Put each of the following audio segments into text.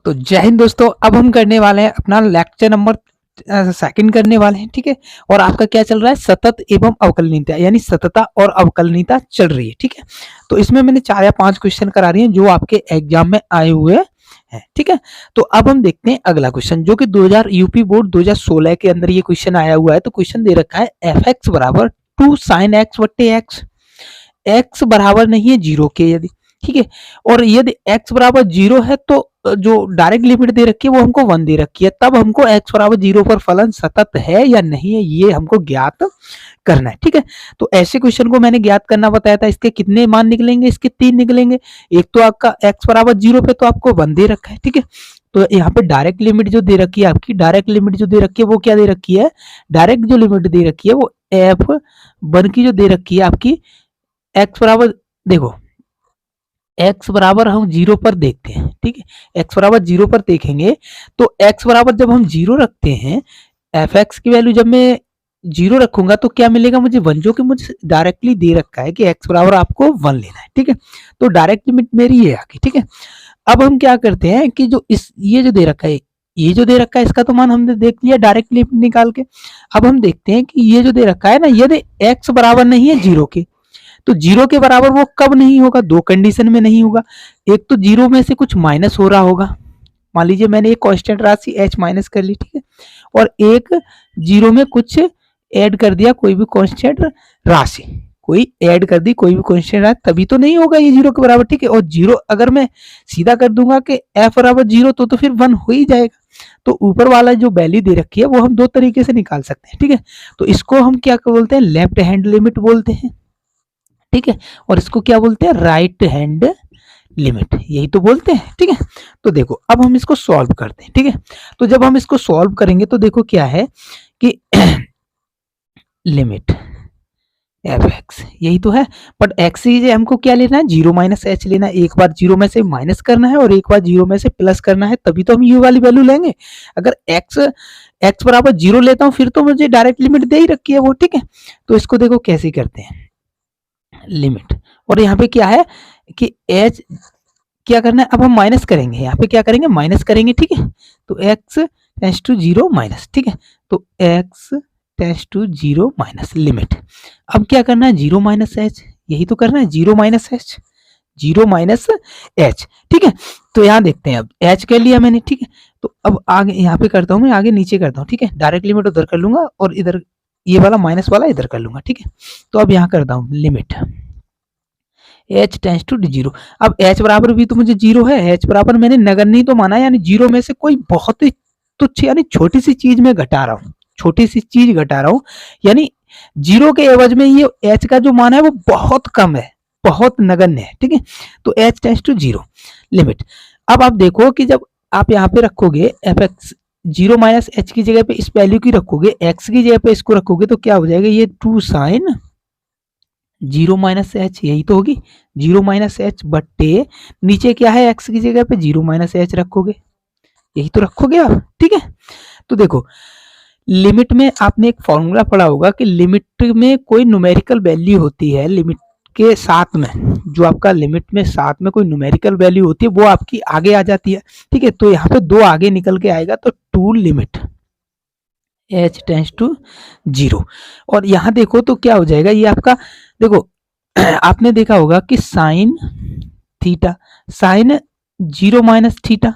तो जय हिंद दोस्तों, अब हम करने वाले हैं अपना लेक्चर नंबर सेकंड करने वाले हैं। ठीक है। और आपका क्या चल रहा है, सतत एवं अवकलनीयता, यानी सतता और अवकलनीयता चल रही है। ठीक है। तो इसमें मैंने 4 या 5 क्वेश्चन करा रही हैं जो आपके एग्जाम में आए हुए हैं। ठीक है। तो अब हम देखते हैं अगला क्वेश्चन, जो कि 2000 यूपी बोर्ड 2016 के अंदर ये क्वेश्चन आया हुआ है। तो क्वेश्चन दे रखा है एफ एक्स बराबर 2 साइन एक्स बट्टे एक्स, एक्स बराबर नहीं है 0 के, यदि ठीक है, और यदि x बराबर 0 है तो जो डायरेक्ट लिमिट दे रखी है वो हमको 1 दे रखी है, तब हमको x बराबर 0 पर फलन सतत है या नहीं है ये हमको ज्ञात करना है। ठीक है। तो ऐसे क्वेश्चन को मैंने ज्ञात करना बताया था। इसके कितने मान निकलेंगे, इसके 3 निकलेंगे। एक तो आपका x बराबर 0 पे तो आपको 1 दे रखा है। ठीक है। तो यहाँ पे डायरेक्ट लिमिट जो दे रखी है, आपकी डायरेक्ट लिमिट जो दे रखी है वो क्या दे रखी है, डायरेक्ट जो लिमिट दे रखी है वो f1 की जो दे रखी है आपकी x बराबर, देखो x बराबर हम 0 पर देखते हैं। ठीक है। x बराबर 0 पर देखेंगे तो x बराबर जब हम 0 रखते हैं, एफ एक्स की वैल्यू जब मैं 0 रखूंगा तो क्या मिलेगा मुझे 1, जो कि मुझे डायरेक्टली दे रखा है कि x बराबर आपको 1 लेना है। ठीक है। तो डायरेक्ट लिमिट मेरी ये आगे। ठीक है। अब हम क्या करते हैं कि जो इस ये जो दे रखा है, ये जो दे रखा है इसका तो मान हमने देख लिया डायरेक्ट लिमिट निकाल के। अब हम देखते हैं कि ये जो दे रखा है ना, यदि x बराबर नहीं है 0 के, तो 0 के बराबर वो कब नहीं होगा, 2 कंडीशन में नहीं होगा। एक तो 0 में से कुछ माइनस हो रहा होगा, मान लीजिए मैंने एक कांस्टेंट राशि h माइनस कर ली, ठीक है, और एक 0 में कुछ ऐड कर दिया, कोई भी कांस्टेंट राशि कोई ऐड कर दी, कोई भी कांस्टेंट राशि, तभी तो नहीं होगा ये 0 के बराबर। ठीक है। और 0 अगर मैं सीधा कर दूंगा कि f बराबर 0 तो फिर 1 हो ही जाएगा। तो ऊपर वाला जो वैल्यू दे रखी है वो हम 2 तरीके से निकाल सकते हैं। ठीक है। तो इसको हम क्या बोलते हैं, लेफ्ट हैंड लिमिट बोलते हैं। ठीक है। और इसको क्या बोलते हैं, राइट हैंड लिमिट, यही तो बोलते हैं। ठीक है। तो देखो अब हम इसको सॉल्व करते हैं। ठीक है। तो जब हम इसको सॉल्व करेंगे तो देखो क्या है कि लिमिट एफ एक्स, यही तो है, बट एक्स ही हमको क्या लेना है, 0 माइनस एच लेना है। एक बार 0 में से माइनस करना है और एक बार 0 में से प्लस करना है, तभी तो हम यू वाली वैल्यू लेंगे। अगर एक्स बराबर 0 लेता हूं फिर तो मुझे डायरेक्ट लिमिट दे ही रखी है वो। ठीक है। तो इसको देखो कैसे करते हैं, लिमिट, और यहाँ पे क्या है कि एच क्या करना है, अब हम माइनस करेंगे, यहाँ पे क्या करेंगे, माइनस करेंगे। ठीक है। तो x टेंस टू 0 माइनस, ठीक है, तो x tends to 0 minus limit. अब क्या करना है, 0 माइनस एच, यही तो करना है, 0 माइनस एच, 0 माइनस एच। ठीक है। तो यहाँ देखते हैं, अब h कर लिया मैंने। ठीक है। तो अब आगे यहाँ पे करता हूँ, मैं आगे नीचे करता हूँ। ठीक है। डायरेक्ट लिमिट उधर कर लूंगा और इधर ये वाला माइनस वाला इधर कर लूंगा। ठीक है। तो अब यहाँ करता हूँ लिमिट h टेंस टू 0। अब h बराबर भी तो मुझे 0 है, h बराबर मैंने नगण्य नहीं तो माना, यानी 0 में से कोई बहुत ही तुच्छ यानी छोटी सी चीज में घटा रहा हूँ, छोटी सी चीज घटा रहा हूँ, यानी 0 के एवज में ये h का जो मान है वो बहुत कम है, बहुत नगण्य है। ठीक है। तो h टेंस टू 0 लिमिट। अब आप देखो कि जब आप यहाँ पे रखोगे एफ एक्स 0 माइनस एच की जगह पे इस वैल्यू की रखोगे, x की जगह पे इसको रखोगे, तो क्या हो जाएगा, ये 2 साइन 0 माइनस एच, यही तो होगी 0 माइनस एच बट्टे नीचे क्या है, x की जगह पे 0 माइनस एच रखोगे, यही तो रखोगे आप। ठीक है। तो देखो लिमिट में आपने एक फॉर्मूला पढ़ा होगा कि लिमिट में कोई न्यूमेरिकल वैल्यू होती है, लिमिट के साथ में जो आपका लिमिट में साथ में कोई न्यूमेरिकल वैल्यू होती है वो आपकी आगे आ जाती है। ठीक है। तो यहाँ पे 2 आगे निकल के आएगा, तो 2 लिमिट h टेंस टू 0। और यहाँ देखो तो क्या हो जाएगा, ये आपका देखो आपने देखा होगा कि sine theta, sine 0 minus theta,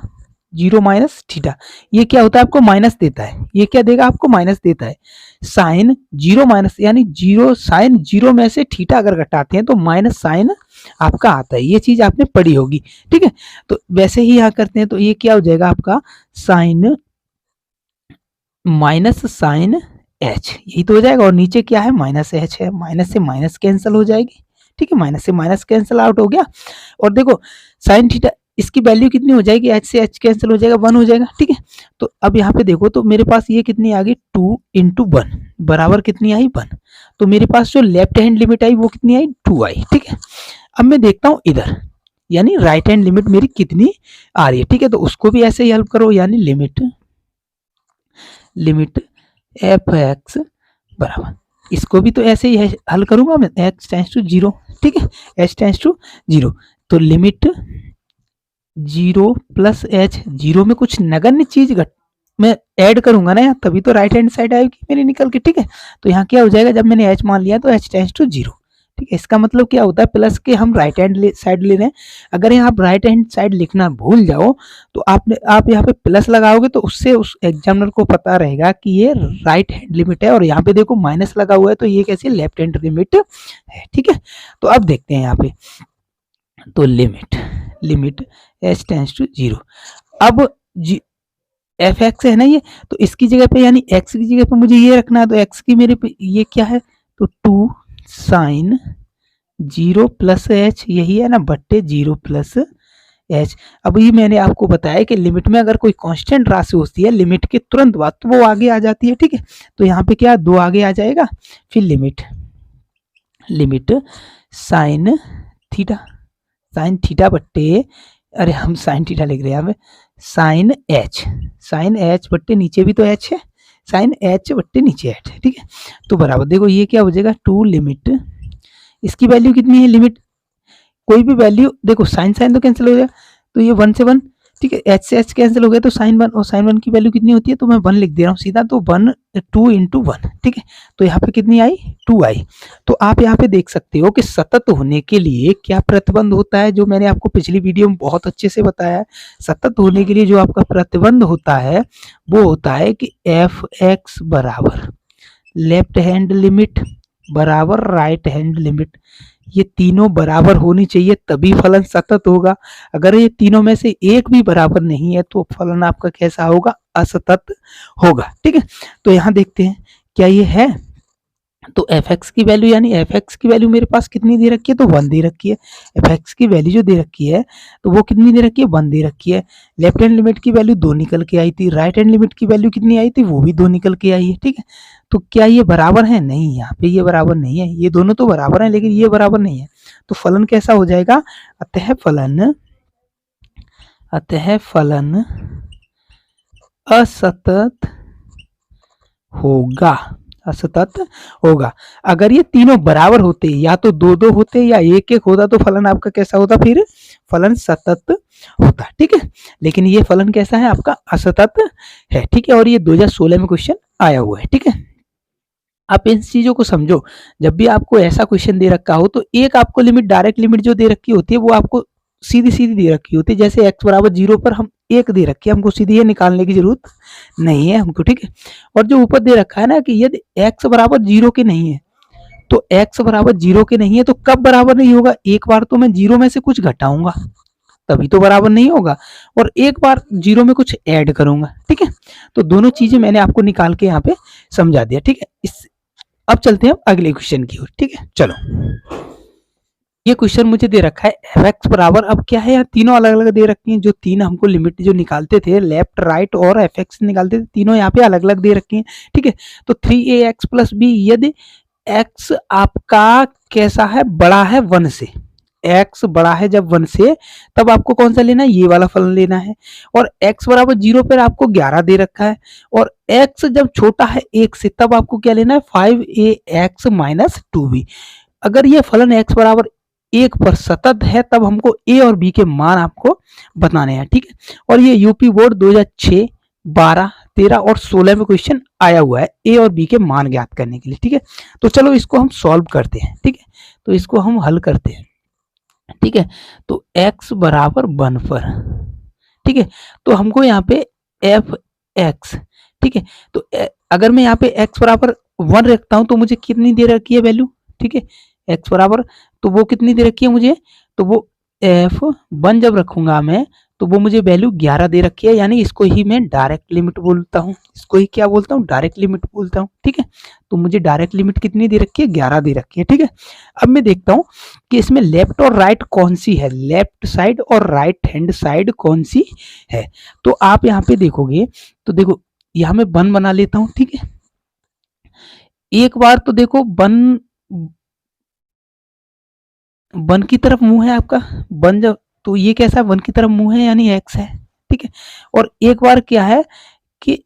0 minus theta, ये क्या होता है, आपको माइनस देता है, ये क्या देगा, आपको माइनस देता है। साइन 0 माइनस यानी 0, साइन 0 में से थीटा अगर घटाते हैं तो माइनस साइन आपका आता है, ये चीज आपने पढ़ी होगी। ठीक है। तो वैसे ही यहाँ करते हैं तो ये क्या हो जाएगा आपका, साइन माइनस साइन एच, यही तो हो जाएगा, और नीचे क्या है, माइनस एच है, माइनस से माइनस कैंसिल हो जाएगी। ठीक है। माइनस से माइनस कैंसिल आउट हो गया, और देखो साइन थीटा इसकी वैल्यू कितनी हो जाएगी, एच से एच कैंसिल हो जाएगा, 1 हो जाएगा। ठीक है। तो अब यहाँ पे देखो तो मेरे पास ये कितनी आ गई, 2 इंटू 1 बराबर कितनी आई, 1। तो मेरे पास जो लेफ्ट हैंड लिमिट आई वो कितनी आई, 2 आई। ठीक है। अब मैं देखता हूँ इधर, यानी राइट हैंड लिमिट मेरी कितनी आ रही है। ठीक है। तो उसको भी ऐसे ही हेल्प करो, यानी लिमिट एफ एक्स बराबर, इसको भी तो ऐसे ही हल करूंगा मैं, x टेंस टू 0। ठीक है। h टेंस टू 0, तो limit zero plus H, zero में कुछ नगण्य चीज मैं ऐड करूंगा ना, तभी तो राइट हैंड साइड आएगी मेरी निकल के, ठीक है। तो यहाँ क्या हो जाएगा, जब मैंने एच मान लिया तो एच टेंड्स टू जीरो, ठीक है। इसका मतलब क्या होता है, प्लस के हम राइट हैंड साइड ले रहे हैं। अगर यहाँ आप राइट हैंड साइड लिखना भूल जाओ तो आप यहाँ पे प्लस लगाओगे तो उससे उस एग्जामिनर को पता रहेगा कि ये राइट हैंड लिमिट है, और यहाँ पे देखो माइनस लगा हुआ है तो ये कैसे लेफ्ट हैंड लिमिट है, ठीक है। तो अब देखते हैं यहाँ पे, तो limit h tends to zero. अब एफ एक्स है ना ये, तो इसकी जगह पे यानी एक्स की जगह पे मुझे ये रखना है, तो एक्स की मेरे पे ये क्या है, तो 2 साइन जीरो प्लस एच, यही है ना, बट्टे जीरो प्लस एच। अब ये मैंने आपको बताया कि लिमिट में अगर कोई कांस्टेंट राशि होती है लिमिट के तुरंत बाद तो वो आगे आ जाती है, ठीक है। तो यहाँ पे क्या 2 आगे आ जाएगा, फिर लिमिट साइन थीटा बट्टे, अरे हम साइन थीटा लिख रहे हैं यहाँ पे, साइन एच बट्टे नीचे भी तो एच है, साइन एच बट्टे नीचे एच है, ठीक है। तो बराबर देखो ये क्या हो जाएगा, 2 लिमिट, इसकी वैल्यू कितनी है, लिमिट कोई भी वैल्यू देखो, साइन तो कैंसिल हो गया, तो ये 1 से 1, ठीक है, एच से एच कैंसिल हो गया, तो साइन 1, और साइन 1 की वैल्यू कितनी होती है, तो मैं 1 लिख दे रहा हूँ सीधा, तो 1 2 इंटू 1, ठीक है। तो यहाँ पे कितनी आई, 2 आई। तो आप यहाँ पे देख सकते हो कि सतत होने के लिए क्या प्रतिबंध होता है, जो मैंने आपको पिछली वीडियो में बहुत अच्छे से बताया है। सतत होने के लिए जो आपका प्रतिबंध होता है वो होता है कि एफ एक्स बराबर लेफ्ट हैंड लिमिट बराबर राइट हैंड लिमिट, ये तीनों बराबर होनी चाहिए तभी फलन सतत होगा। अगर ये तीनों में से एक भी बराबर नहीं है तो फलन आपका कैसा होगा, असतत होगा, ठीक है। तो यहाँ देखते हैं क्या ये है, तो एफ एक्स की वैल्यू यानी एफ एक्स की वैल्यू मेरे पास कितनी दे रखी है, तो 1 दे रखी है। एफ एक्स की वैल्यू जो दे रखी है तो वो कितनी दे रखी है, 1 दे रखी है। लेफ्ट हैंड लिमिट की वैल्यू 2 निकल के आई थी, राइट हैंड लिमिट की वैल्यू कितनी आई थी, वो भी 2 निकल के आई है, ठीक है। तो क्या ये बराबर है, नहीं, यहाँ पे ये बराबर नहीं है, ये दोनों तो बराबर है लेकिन ये बराबर नहीं है। तो फलन कैसा हो जाएगा, अतः फलन असतत होगा। अगर ये तीनों बराबर होते, या तो 2-2 होते या 1-1 होता, तो फलन आपका कैसा होता, फिर फलन सतत होता, ठीक है। लेकिन ये फलन कैसा है, आपका असतत है, ठीक है। और ये 2016 में क्वेश्चन आया हुआ है, ठीक है। आप इन चीजों को समझो, जब भी आपको ऐसा क्वेश्चन दे रखा हो तो एक आपको लिमिट, डायरेक्ट लिमिट जो दे रखी होती है वो आपको सीधी दे रखी होती है। जैसे x बराबर 0 पर हम 1 दे रखी है, हमको सीधी ये निकालने की जरूरत नहीं है हमको, ठीक है। और जो ऊपर दे रखा है ना कि यदि x बराबर 0 के नहीं है, तो x बराबर 0 के नहीं है तो कब बराबर नहीं होगा, एक बार तो मैं 0 में से कुछ घटाऊंगा तभी तो बराबर नहीं होगा, और एक बार 0 में कुछ ऐड करूंगा, ठीक है। तो दोनों चीजें मैंने आपको निकाल के यहाँ पे समझा दिया, ठीक है। अब चलते हैं अगले क्वेश्चन की ओर, ठीक है। चलो, ये क्वेश्चन मुझे दे रखा है एफ एक्स बराबर, अब क्या है, यहाँ तीनों अलग अलग दे रखी हैं, जो तीन हमको लिमिट जो निकालते थे लेफ्ट राइट और एफ एक्स निकालते थे, तीनों यहाँ पे अलग अलग दे रखी हैं, ठीक है। तो 3ax प्लस बी, यदि x आपका कैसा है, बड़ा है 1 से, x बड़ा है जब 1 से, तब आपको कौन सा लेना है, ये वाला फलन लेना है। और x बराबर 0 पर आपको 11 दे रखा है, और x जब छोटा है 1 से तब आपको क्या लेना है, 5ax माइनस 2b। अगर ये फलन x बराबर 1 पर सतत है तब हमको a और b के मान आपको बताने हैं, ठीक है। और ये यूपी बोर्ड 2006, 12, 13 और 16 में क्वेश्चन आया हुआ है a और b के मान ज्ञात करने के लिए, ठीक है। तो चलो इसको हम सॉल्व करते हैं, ठीक है। तो इसको हम हल करते हैं, ठीक है। तो x बराबर 1 पर, ठीक है, तो हमको यहाँ पे एफ एक्स, ठीक है। तो अगर मैं यहाँ पे x बराबर 1 रखता हूँ तो मुझे कितनी दे रखी है वैल्यू, ठीक है, x बराबर, तो वो कितनी दे रखी है मुझे, तो वो f1 जब रखूंगा मैं तो वो मुझे वैल्यू 11 दे रखी है, यानी इसको ही मैं डायरेक्ट लिमिट बोलता हूँ, इसको ही क्या बोलता हूँ, डायरेक्ट लिमिट बोलता हूँ, ठीक है। तो मुझे डायरेक्ट लिमिट कितनी दे रखी है, 11 दे रखी है, ठीक है। अब मैं देखता हूँ कि इसमें लेफ्ट और राइट कौन सी है, लेफ्ट साइड और राइट हैंड साइड कौन सी है। तो आप यहाँ पे देखोगे, तो देखो यहाँ मैं 1 बना लेता हूँ, ठीक है। एक बार तो देखो 1 की तरफ मुंह है आपका, 1 जब, तो ये कैसा 1 की तरफ मुंह है यानी x है, ठीक है। और एक बार क्या है कि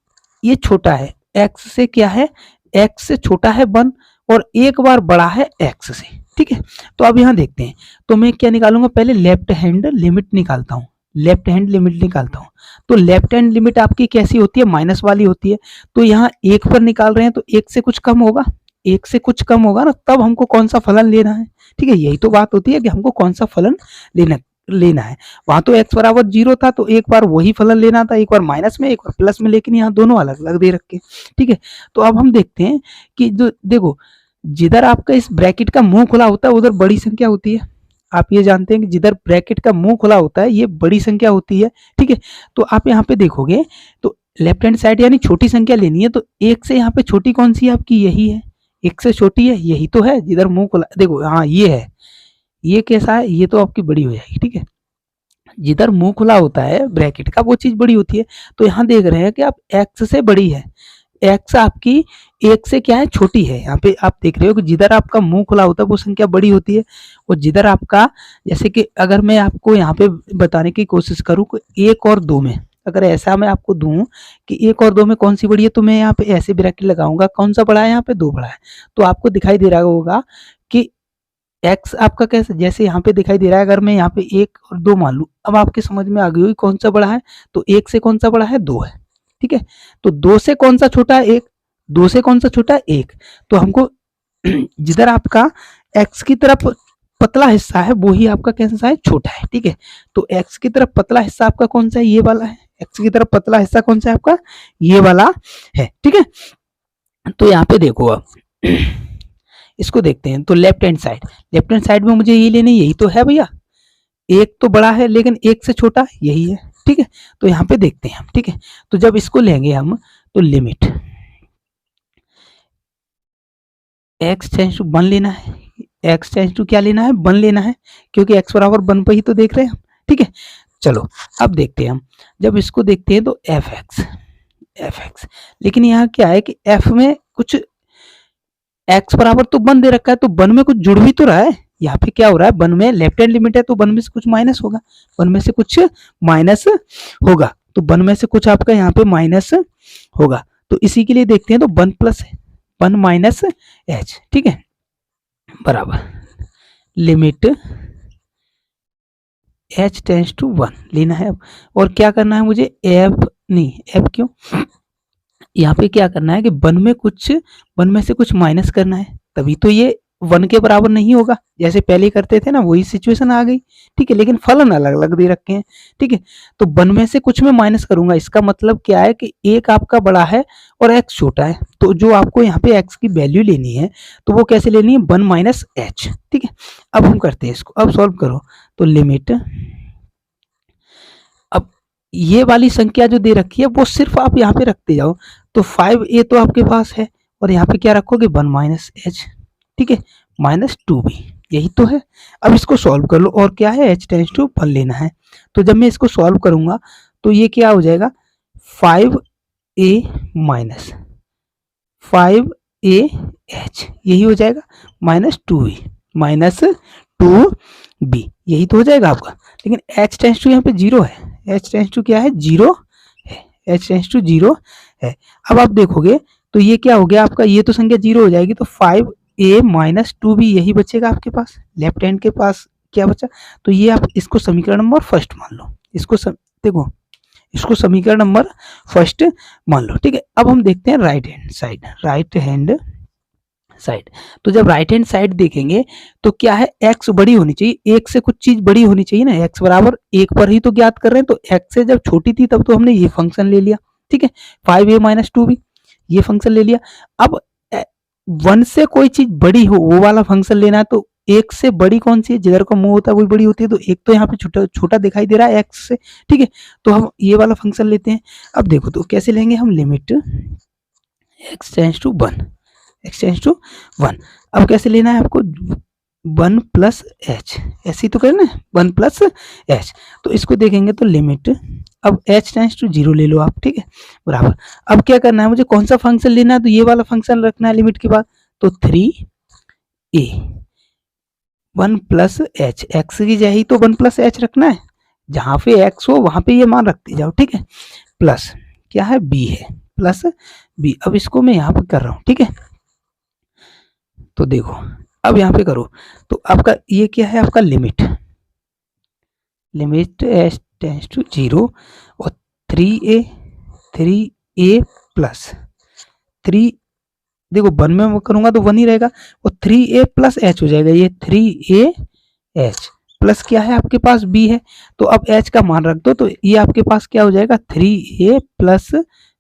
ये छोटा है x से, क्या है, x से छोटा है 1, और एक बार बड़ा है x से, ठीक है। तो अब यहाँ देखते हैं, तो मैं क्या निकालूंगा, पहले लेफ्ट हैंड लिमिट निकालता हूँ, लेफ्ट हैंड लिमिट निकालता हूँ, तो लेफ्ट हैंड लिमिट आपकी कैसी होती है, माइनस वाली होती है। तो यहाँ एक पर निकाल रहे हैं तो एक से कुछ कम होगा, एक से कुछ कम होगा ना, तब हमको कौन सा फलन लेना है। ठीक है, यही तो बात होती है कि हमको कौन सा फलन लेना है। वहां तो x बराबर 0 था तो एक बार वही फलन लेना था, एक बार माइनस में एक बार प्लस में, लेकिन यहाँ दोनों अलग अलग दे रखे। ठीक है, तो अब हम देखते हैं कि जो देखो जिधर आपका इस ब्रैकेट का मुंह खुला होता है उधर बड़ी संख्या होती है। आप ये जानते हैं कि जिधर ब्रैकेट का मुंह खुला होता है ये बड़ी संख्या होती है। ठीक है, तो आप यहाँ पे देखोगे तो लेफ्ट हैंड साइड यानी छोटी संख्या लेनी है, तो एक से यहाँ पे छोटी कौन सी है आपकी, यही है, एक से छोटी है, यही तो है जिधर मुंह खुला। देखो हाँ ये है, ये कैसा है, ये तो आपकी बड़ी हो जाएगी। ठीक है, जिधर मुंह खुला होता है ब्रैकेट का वो चीज बड़ी होती है। तो यहाँ देख रहे हैं कि आप x से बड़ी है, x आपकी एक से क्या है, छोटी है। यहाँ पे आप देख रहे हो कि जिधर आपका मुंह खुला होता है वो संख्या बड़ी होती है, और जिधर आपका, जैसे कि अगर मैं आपको यहाँ पे बताने की कोशिश करूँ कि 1 और 2 में, अगर ऐसा मैं आपको दूं कि 1 और 2 में कौन सी बड़ी है, तो मैं यहाँ पे ऐसे ब्रैकेट लगाऊंगा, कौन सा बड़ा है, यहाँ पे 2 बड़ा है। तो आपको दिखाई दे रहा होगा कि x आपका कैसे, जैसे यहाँ पे दिखाई दे रहा है, अगर मैं यहाँ पे 1 और 2 मान लूँ, अब आपके समझ में आ गई होगी कौन सा बड़ा है। तो 1 से कौन सा बड़ा है, 2 है। ठीक है, तो 2 से कौन सा छोटा है, 1, 2 से कौन सा छोटा है, 1। तो हमको जिधर आपका x की तरफ पतला हिस्सा है वो ही आपका कैसा है, छोटा है। ठीक है, तो x की तरफ पतला हिस्सा आपका कौन सा है, ये वाला है। x की तरफ पतला हिस्सा कौन सा है आपका, ये वाला है। ठीक है, तो यहाँ पे देखो अब इसको देखते हैं। तो लेफ्ट हैंड साइड में मुझे ये लेने, यही तो है भैया, एक तो बड़ा है लेकिन एक से छोटा यही है। ठीक है, तो यहाँ पे देखते हैं हम। ठीक है, तो जब इसको लेंगे हम तो लिमिट x टेंस टू 1 लेना है, x टेंस टू क्या लेना है, 1 लेना है, क्योंकि x बराबर 1 पर ही तो देख रहे हैं हम। ठीक है, चलो अब देखते हैं हम, जब इसको देखते हैं तो fx, लेकिन यहाँ क्या है कि f में कुछ x बराबर तो 1 दे रखा है, तो 1 में कुछ जुड़ भी तो रहा है। यहाँ पे क्या हो रहा है, 1 में लेफ्ट हैंड लिमिट है तो 1 में से कुछ माइनस होगा, 1 में से कुछ माइनस होगा, तो 1 में से कुछ आपका यहाँ पे माइनस होगा। तो इसी के लिए देखते हैं, तो 1 प्लस 1 माइनस h। ठीक है, बराबर लिमिट h टेंस टू 1 लेना है। और क्या करना है मुझे, f क्यों, यहाँ पे क्या करना है कि 1 में से कुछ माइनस करना है, तभी तो ये 1 के बराबर नहीं होगा, जैसे पहले करते थे ना वही सिचुएशन आ गई। ठीक है, लेकिन फलन अलग अलग दे रखे हैं। ठीक है, तो 1 में से कुछ में माइनस करूंगा, इसका मतलब क्या है कि एक आपका बड़ा है और x छोटा है, तो जो आपको यहाँ पे x की वैल्यू लेनी है तो वो कैसे लेनी है, 1 माइनस h। ठीक है, अब हम करते हैं इसको, अब सॉल्व करो तो लिमिट, अब ये वाली संख्या जो दे रखी है वो सिर्फ आप यहाँ पे रखते जाओ, तो 5a तो आपके पास है, और यहाँ पे क्या रखोगे, 1 माइनस h। ठीक है, माइनस 2b, यही तो है। अब इसको सॉल्व कर लो, और क्या है, h टेंस टू 1 लेना है। तो जब मैं इसको सॉल्व करूंगा तो ये क्या हो जाएगा, 5a माइनस 5ah, यही हो जाएगा, माइनस 2b माइनस 2b, यही तो हो जाएगा आपका। लेकिन h टेंस टू यहाँ पे 0 है, h टेंस टू क्या है, 0 है, h टेंस टू 0 है। अब आप देखोगे तो ये क्या हो गया आपका, ये तो संख्या 0 हो जाएगी, तो 5a माइनस 2b यही बचेगा आपके पास, लेफ्ट हैंड के पास क्या बचा। तो ये आप इसको समीकरण नंबर फर्स्ट मान लो, इसको देखो इसको समीकरण नंबर फर्स्ट मान लो। ठीक है, अब हम देखते हैं राइट हैंड साइड। तो जब राइट हैंड साइड देखेंगे तो क्या है, x बड़ी होनी चाहिए, एक से कुछ चीज बड़ी होनी चाहिए ना, x बराबर 1 पर ही तो ज्ञात कर रहे हैं, तो x से जब छोटी थी तब तो हमने ये फंक्शन ले लिया। ठीक है, 5a माइनस 2b ये फंक्शन ले लिया। अब 1 से कोई चीज बड़ी हो वो वाला फंक्शन लेना है, तो एक से बड़ी कौन सी है, जिधर का मुंह होता है वही बड़ी होती है, तो एक तो यहाँ पे छोटा छोटा दिखाई दे रहा है x से। ठीक है, तो हम ये वाला फंक्शन लेते हैं। अब देखो तो कैसे लेंगे हम, लिमिट x टेंस टू 1। अब कैसे लेना है आपको, 1 प्लस h, ऐसे ही तो करना है, 1 प्लस h। तो इसको देखेंगे तो लिमिट, अब h टेंस टू 0 ले लो आप। ठीक है, बराबर, अब क्या करना है मुझे, कौन सा फंक्शन लेना है, तो ये वाला फंक्शन रखना है लिमिट के बाद, तो 3a 1 प्लस h, x की जगह तो 1 प्लस h रखना है, जहां पे x हो वहां पे ये मान रखते जाओ। ठीक है, प्लस क्या है, b है, प्लस b। अब इसको मैं यहाँ पे कर रहा हूँ। ठीक है, तो देखो अब यहाँ पे करो तो आपका ये क्या है, आपका लिमिट टेंस टू 0 और 3a प्लस 3, देखो 1 में मैं करूंगा तो 1 ही रहेगा, और 3a प्लस h हो जाएगा, ये 3ah प्लस क्या है आपके पास b है, तो अब h का मान रख दो, तो ये आपके पास क्या हो जाएगा 3a प्लस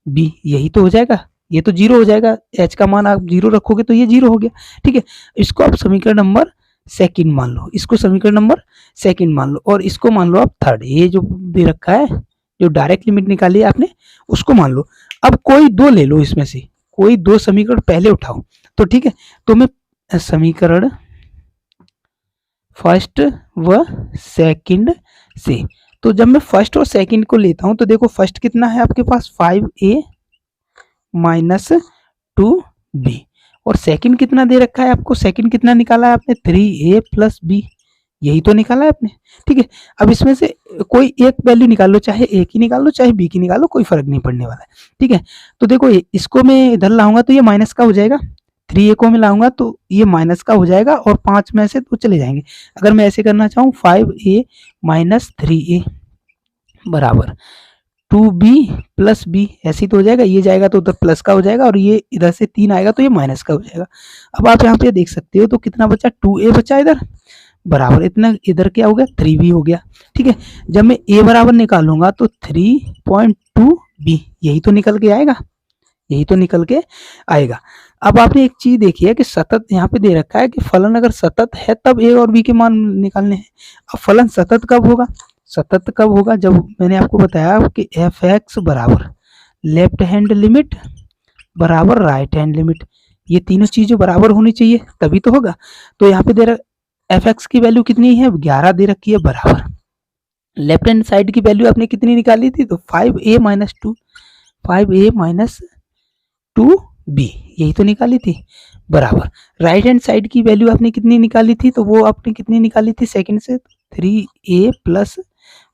b, यही तो हो जाएगा, ये तो 0 हो जाएगा, h का मान आप 0 रखोगे तो ये 0 हो गया। ठीक है, इसको आप समीकरण नंबर सेकंड मान लो, इसको समीकरण नंबर सेकंड मान लो, और इसको मान लो आप थर्ड, ये जो दे रखा है जो डायरेक्ट लिमिट निकाली है आपने उसको मान लो। अब कोई दो ले लो, इसमें से कोई दो समीकरण पहले उठाओ, तो ठीक है, तो मैं समीकरण फर्स्ट व सेकंड से, तो जब मैं फर्स्ट और सेकंड को लेता हूं तो देखो फर्स्ट कितना है आपके पास 5a माइनस 2b, और सेकंड कितना दे रखा है आपको, सेकंड कितना निकाला है आपने 3a प्लस b, यही तो निकाला है आपने। ठीक है, अब इसमें से कोई एक वैल्यू निकाल लो, चाहे a की निकाल लो चाहे b की निकाल लो, कोई फर्क नहीं पड़ने वाला है। ठीक है, तो देखो इसको मैं इधर लाऊंगा तो ये माइनस का हो जाएगा, 3a को मैं लाऊंगा तो ये माइनस का हो जाएगा, और 5 में से तो चले जाएंगे। अगर मैं ऐसे करना चाहूँ 5a माइनस 3a बराबर 2b प्लस b, ऐसे तो हो जाएगा, ये जाएगा तो उधर प्लस का हो जाएगा, और ये इधर से 3 आएगा तो ये माइनस का हो जाएगा। अब आप यहाँ पे देख सकते हो तो कितना बचा 2a बचा इधर, बराबर इतना इधर क्या हो गया 3b हो गया। ठीक है, जब मैं a बराबर निकालूंगा तो 3.2b, यही तो निकल के आएगा, यही तो निकल के आएगा। अब आपने एक चीज देखी है कि सतत यहाँ पे दे रखा है कि फलन अगर सतत है तब a और b के मान निकालने हैं। अब फलन सतत कब होगा, सतत कब होगा, जब मैंने आपको बताया कि f(x) बराबर लेफ्ट हैंड लिमिट बराबर राइट हैंड लिमिट, ये तीनों चीजें बराबर होनी चाहिए तभी तो होगा। तो यहाँ पे दे रहा f(x) की वैल्यू कितनी है 11 दे रखी है, बराबर लेफ्ट हैंड साइड की वैल्यू आपने कितनी निकाली थी, तो 5a माइनस 2b, यही तो निकाली थी, बराबर राइट हैंड साइड की वैल्यू आपने कितनी निकाली थी, तो वो आपने कितनी निकाली थी सेकंड से 3a प्लस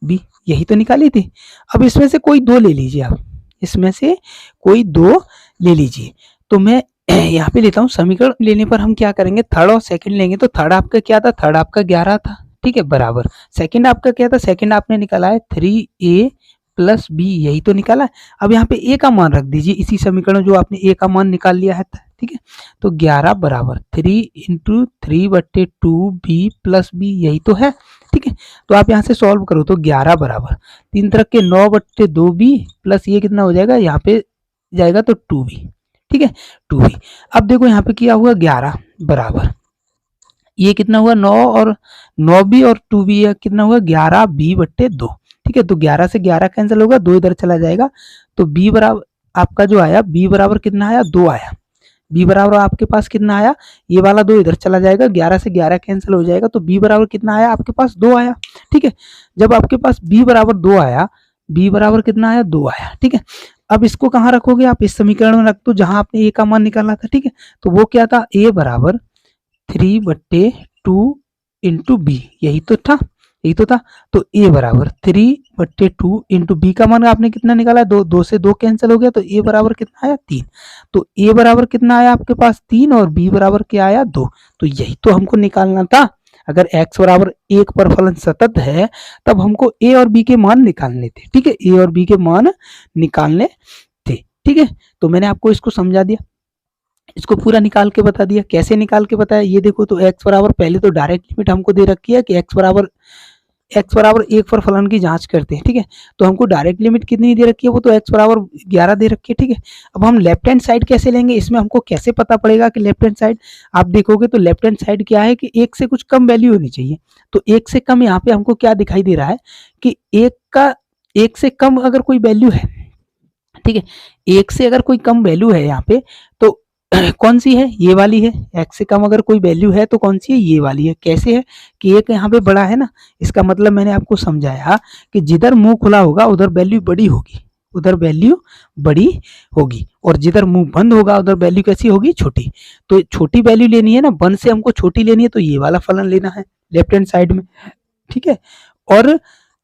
b, यही तो निकाली थी। अब इसमें से कोई दो ले लीजिए आप, इसमें से कोई दो ले लीजिए, तो मैं यहाँ पे लेता हूँ। समीकरण लेने पर हम क्या करेंगे, थर्ड और सेकंड लेंगे, तो थर्ड आपका क्या था, थर्ड आपका 11 था। ठीक है, बराबर सेकंड आपका क्या था, सेकंड आपने निकाला है 3a प्लस b, यही तो निकाला है। अब यहाँ पे a का मान रख दीजिए इसी समीकरण जो आपने a का मान निकाल लिया है। ठीक है, तो 11 बराबर 3 इंटू 3/2b प्लस b, यही तो है। ठीक है, तो आप यहाँ से सॉल्व करो तो 11 बराबर 3 तरह के 9/2b प्लस ये कितना हो जाएगा, यहाँ पे जाएगा तो 2b। ठीक है, 2b। अब देखो यहाँ पे क्या हुआ 11 बराबर ये कितना हुआ 9 और 9b और 2b कितना हुआ 11b/2। ठीक है, तो 11 से 11 कैंसिल होगा, 2 इधर चला जाएगा, तो b बराबर आपका जो आया b बराबर कितना आया 2 आया, b बराबर आपके पास कितना आया, ये वाला 2 इधर चला जाएगा, 11 से 11 कैंसिल हो जाएगा, तो b बराबर कितना आया आपके पास 2 आया। ठीक है, जब आपके पास b बराबर 2 आया, b बराबर कितना आया 2 आया। ठीक है, अब इसको कहाँ रखोगे आप, इस समीकरण में रख दो जहां आपने a का मान निकाला था। ठीक है, तो वो क्या था a बराबर 3/2 इंटू b, यही तो था, यही तो था। तो a बराबर 3/2 इंटू b का मान आपने कितना निकाला, 2 से 2 कैंसिल हो गया, तो a बराबर कितना आया 3। तो a बराबर कितना आया आपके पास 3 और b बराबर क्या आया 2। तो यही तो हमको निकालना था। अगर x बराबर 1 पर फलन सतत है तब हमको a और b के मान निकालने थे। ठीक है, a और b के मान निकालने थे। ठीक है, तो मैंने आपको इसको समझा दिया, इसको पूरा निकाल के बता दिया। कैसे निकाल के बताया, ये देखो, तो x बराबर पहले तो डायरेक्ट लिमिट हमको दे रखी है कि x बराबर 1 पर फलन की जांच करते हैं। ठीक है, तो हमको डायरेक्ट लिमिट कितनी दे रखी है, वो तो x बराबर 11 दे रखी है। ठीक है, अब हम लेफ्ट हैंड साइड कैसे लेंगे, इसमें हमको कैसे पता पड़ेगा कि लेफ्ट हैंड साइड, आप देखोगे तो लेफ्ट हैंड साइड क्या है कि 1 से कुछ कम वैल्यू होनी चाहिए। तो 1 से कम यहाँ पे हमको क्या दिखाई दे रहा है कि 1 से कम अगर कोई वैल्यू है, ठीक है, 1 से अगर कोई कम वैल्यू है यहाँ पे, तो कौन सी है, ये वाली है। x से कम अगर कोई वैल्यू है तो कौन सी है, ये वाली है। कैसे है कि एक यहाँ पे बड़ा है ना, इसका मतलब मैंने आपको समझाया कि जिधर मुंह खुला होगा उधर वैल्यू बड़ी होगी, उधर वैल्यू बड़ी होगी, और जिधर मुंह बंद होगा उधर वैल्यू कैसी होगी, छोटी। तो छोटी वैल्यू लेनी है ना, 1 से हमको छोटी लेनी है, तो ये वाला फलन लेना है लेफ्ट हैंड साइड में। ठीक है, और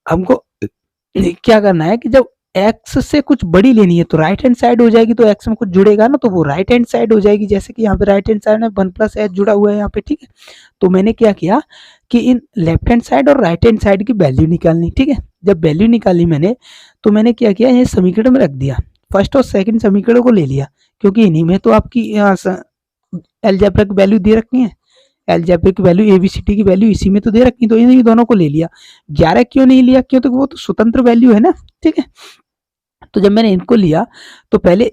हमको क्या करना है कि जब x से कुछ बड़ी लेनी है तो राइट हैंड साइड हो जाएगी, तो x में कुछ जुड़ेगा ना, तो वो राइट हैंड साइड हो जाएगी। जैसे कि यहाँ पे राइट हैंड साइड में 1 + h जुड़ा हुआ है यहाँ पे। ठीक है, तो मैंने क्या किया कि इन लेफ्ट हैंड साइड और राइट हैंड साइड की वैल्यू निकालनी। ठीक है, जब वैल्यू निकाली मैंने तो मैंने क्या किया, ये समीकरण में रख दिया, फर्स्ट और सेकंड समीकरण को ले लिया, क्योंकि इन्हीं में तो आपकी अलजेब्रा की वैल्यू दे रखी है, अलजेब्रा की वैल्यू एबीसीडी की वैल्यू इसी में तो दे रखी है, तो इन्हीं दोनों को ले लिया। 11 क्यों नहीं लिया, क्यों, तो वो तो स्वतंत्र वैल्यू है ना, ठीक है। तो जब मैंने इनको लिया तो पहले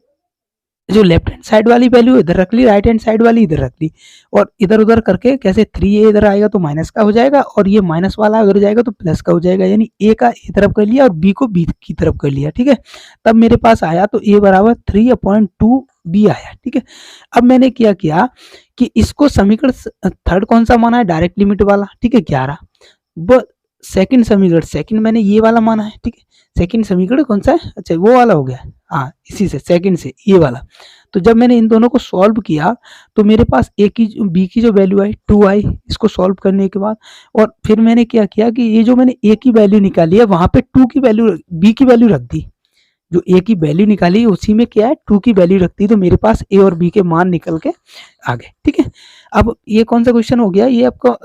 जो लेफ्ट हैंड साइड वाली वैल्यू इधर रख ली, राइट हैंड साइड वाली इधर रख ली, और इधर उधर करके कैसे 3a इधर आएगा तो माइनस का हो जाएगा, और ये माइनस वाला उधर जाएगा तो प्लस का हो जाएगा, यानी a का a तरफ कर लिया और b को b की तरफ कर लिया, ठीक है। तब मेरे पास आया तो a बराबर 3/2b आया, ठीक है। अब मैंने क्या किया कि इसको समीकरण थर्ड कौन सा माना है, डायरेक्ट लिमिट वाला, ठीक है, 11। वो सेकंड समीकरण, सेकंड मैंने ये वाला माना है, ठीक है। सेकंड समीकरण कौन सा है, अच्छा वो वाला हो गया, हाँ इसी से सेकंड से ये वाला। तो जब मैंने इन दोनों को सॉल्व किया तो मेरे पास a की b की जो वैल्यू आई 2 आई, इसको सॉल्व करने के बाद, और फिर मैंने क्या किया कि ये जो मैंने a की वैल्यू निकाली है वहां पे 2 की वैल्यू, b की वैल्यू रख दी, जो a की वैल्यू निकाली उसी में क्या है 2 की वैल्यू रखती, तो मेरे पास a और b के मान निकल के आ गए, ठीक है। अब ये कौन सा क्वेश्चन हो गया, ये आपको